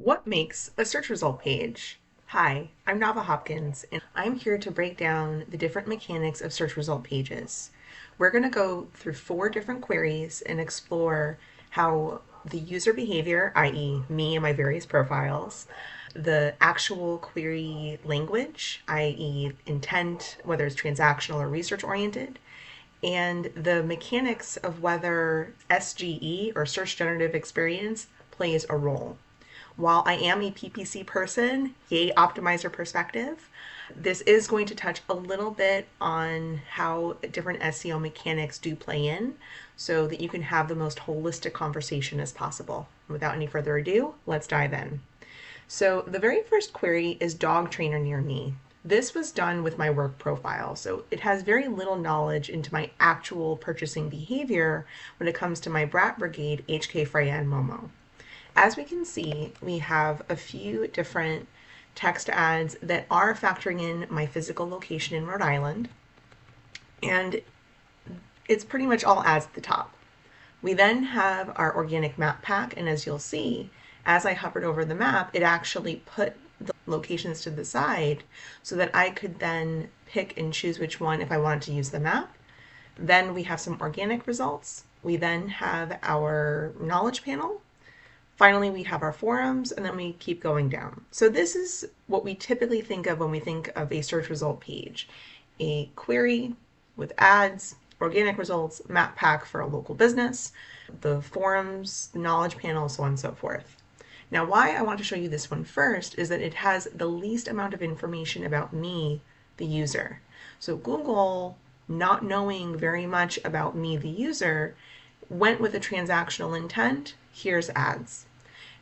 What makes a search result page? Hi, I'm Nava Hopkins, and I'm here to break down the different mechanics of search result pages. We're going to go through 4 different queries and explore how the user behavior, i.e. me and my various profiles, the actual query language, i.e. intent, whether it's transactional or research oriented, and the mechanics of whether SGE or search generative experience plays a role. While I am a PPC person, yay, Optmyzr perspective, this is going to touch a little bit on how different SEO mechanics do play in so that you can have the most holistic conversation as possible. Without any further ado, let's dive in. So the very first query is dog trainer near me. This was done with my work profile, so it has very little knowledge into my actual purchasing behavior when it comes to my Brat Brigade, HK, Freya, and Momo. As we can see, we have a few different text ads that are factoring in my physical location in Rhode Island, and it's pretty much all ads at the top. We then have our organic map pack, and as you'll see, as I hovered over the map, it actually put the locations to the side so that I could then pick and choose which one if I wanted to use the map. Then we have some organic results. We then have our knowledge panel. Finally, we have our forums, and then we keep going down. So this is what we typically think of when we think of a search result page. A query with ads, organic results, map pack for a local business, the forums, knowledge panel, so on and so forth. Now, why I want to show you this one first is that it has the least amount of information about me, the user. So Google, not knowing very much about me, the user, went with a transactional intent. Here's ads.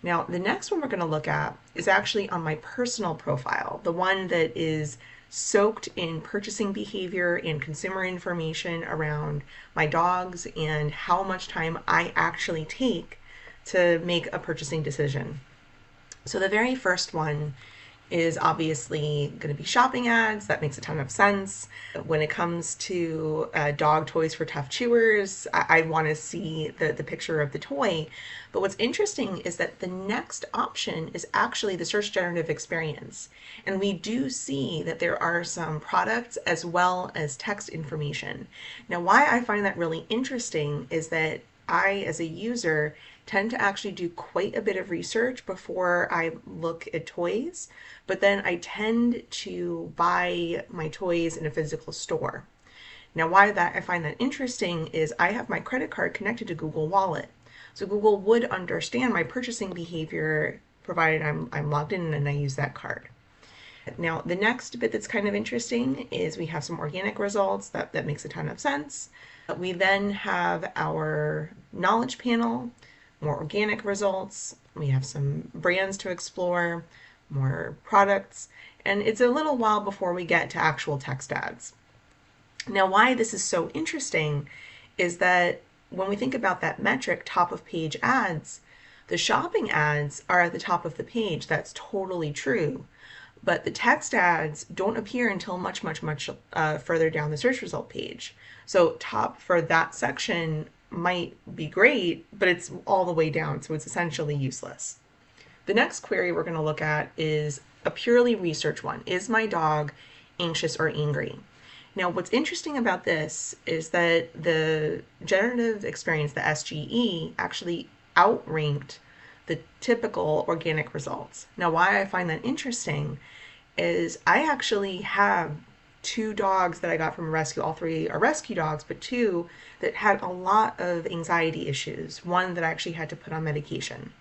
Now, the next one we're going to look at is actually on my personal profile, the one that is soaked in purchasing behavior and consumer information around my dogs and how much time I actually take to make a purchasing decision. So the very first one is obviously going to be shopping ads. That makes a ton of sense. When it comes to dog toys for tough chewers, I want to see the picture of the toy. But what's interesting is that the next option is actually the search generative experience. And we do see that there are some products as well as text information. Now, why I find that really interesting is that I, as a user, tend to actually do quite a bit of research before I look at toys, but then I tend to buy my toys in a physical store. Now, why that I find that interesting is I have my credit card connected to Google Wallet. So Google would understand my purchasing behavior provided I'm logged in and I use that card. Now, the next bit that's kind of interesting is we have some organic results. That makes a ton of sense. We then have our knowledge panel, more organic results. We have some brands to explore, more products, and it's a little while before we get to actual text ads. Now, why this is so interesting is that when we think about that metric, top of page ads, the shopping ads are at the top of the page. That's totally true. But the text ads don't appear until much further down the search result page. So top for that section might be great, but it's all the way down, so it's essentially useless. The next query we're going to look at is a purely research one. Is my dog anxious or angry? Now, what's interesting about this is that the generative experience, the SGE, actually outranked the typical organic results. Now, why I find that interesting is I actually have 2 dogs that I got from a rescue. All 3 are rescue dogs, but 2 that had a lot of anxiety issues. One that I actually had to put on medication.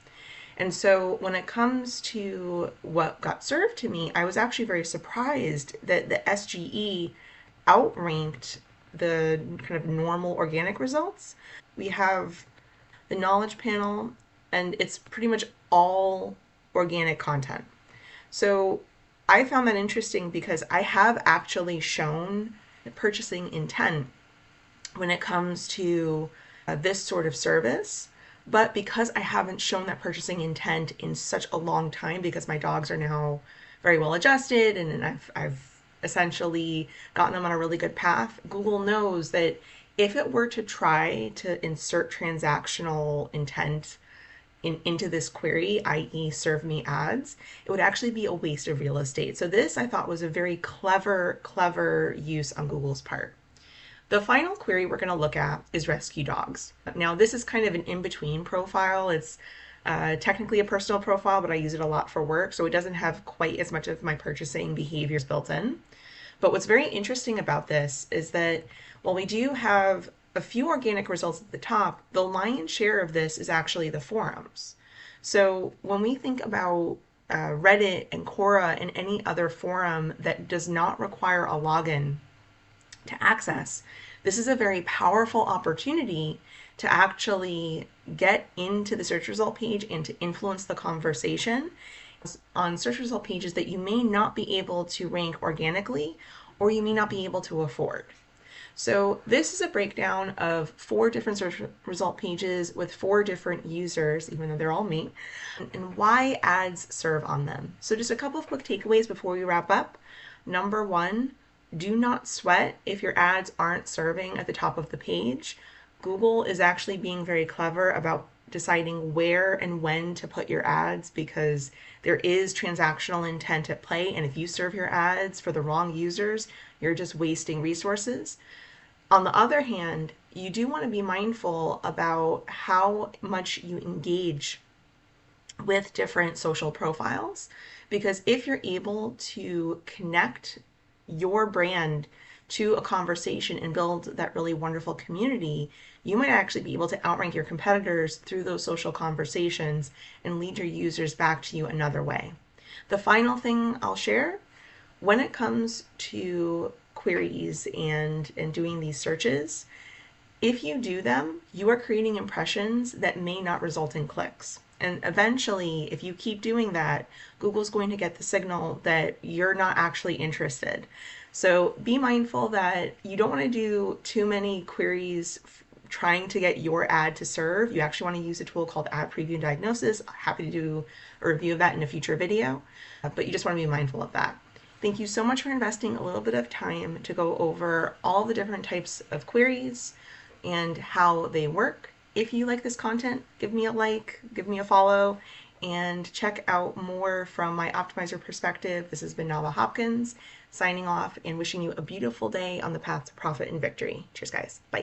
And so when it comes to what got served to me, I was actually very surprised that the SGE outranked the kind of normal organic results. We have the knowledge panel, and it's pretty much all organic content. So I found that interesting because I have actually shown purchasing intent when it comes to this sort of service, but because I haven't shown that purchasing intent in such a long time, because my dogs are now very well adjusted and I've essentially gotten them on a really good path, Google knows that if it were to try to insert transactional intent into this query, i.e. serve me ads, it would actually be a waste of real estate. So this I thought was a very clever use on Google's part. The final query we're going to look at is rescue dogs. Now this is kind of an in-between profile. It's technically a personal profile, but I use it a lot for work, so it doesn't have quite as much of my purchasing behaviors built in. But what's very interesting about this is that while we do have a few organic results at the top, the lion's share of this is actually the forums. So when we think about Reddit and Quora and any other forum that does not require a login to access, this is a very powerful opportunity to actually get into the search result page and to influence the conversation on search result pages that you may not be able to rank organically or you may not be able to afford. So this is a breakdown of 4 different search result pages with 4 different users, even though they're all me, and why ads serve on them. So just a couple of quick takeaways before we wrap up. Number 1, do not sweat if your ads aren't serving at the top of the page. Google is actually being very clever about deciding where and when to put your ads because there is transactional intent at play, and if you serve your ads for the wrong users, you're just wasting resources. On the other hand, you do want to be mindful about how much you engage with different social profiles, because if you're able to connect your brand to a conversation and build that really wonderful community, you might actually be able to outrank your competitors through those social conversations and lead your users back to you another way. The final thing I'll share, when it comes to queries and doing these searches, if you do them, you are creating impressions that may not result in clicks. And eventually, if you keep doing that, Google's going to get the signal that you're not actually interested. So be mindful that you don't want to do too many queries trying to get your ad to serve. You actually want to use a tool called Ad Preview and Diagnosis. Happy to do a review of that in a future video, but you just want to be mindful of that. Thank you so much for investing a little bit of time to go over all the different types of queries and how they work. If you like this content, give me a like, give me a follow, and check out more from my Optmyzr perspective. This has been Nava Hopkins, signing off and wishing you a beautiful day on the path to profit and victory. Cheers, guys. Bye.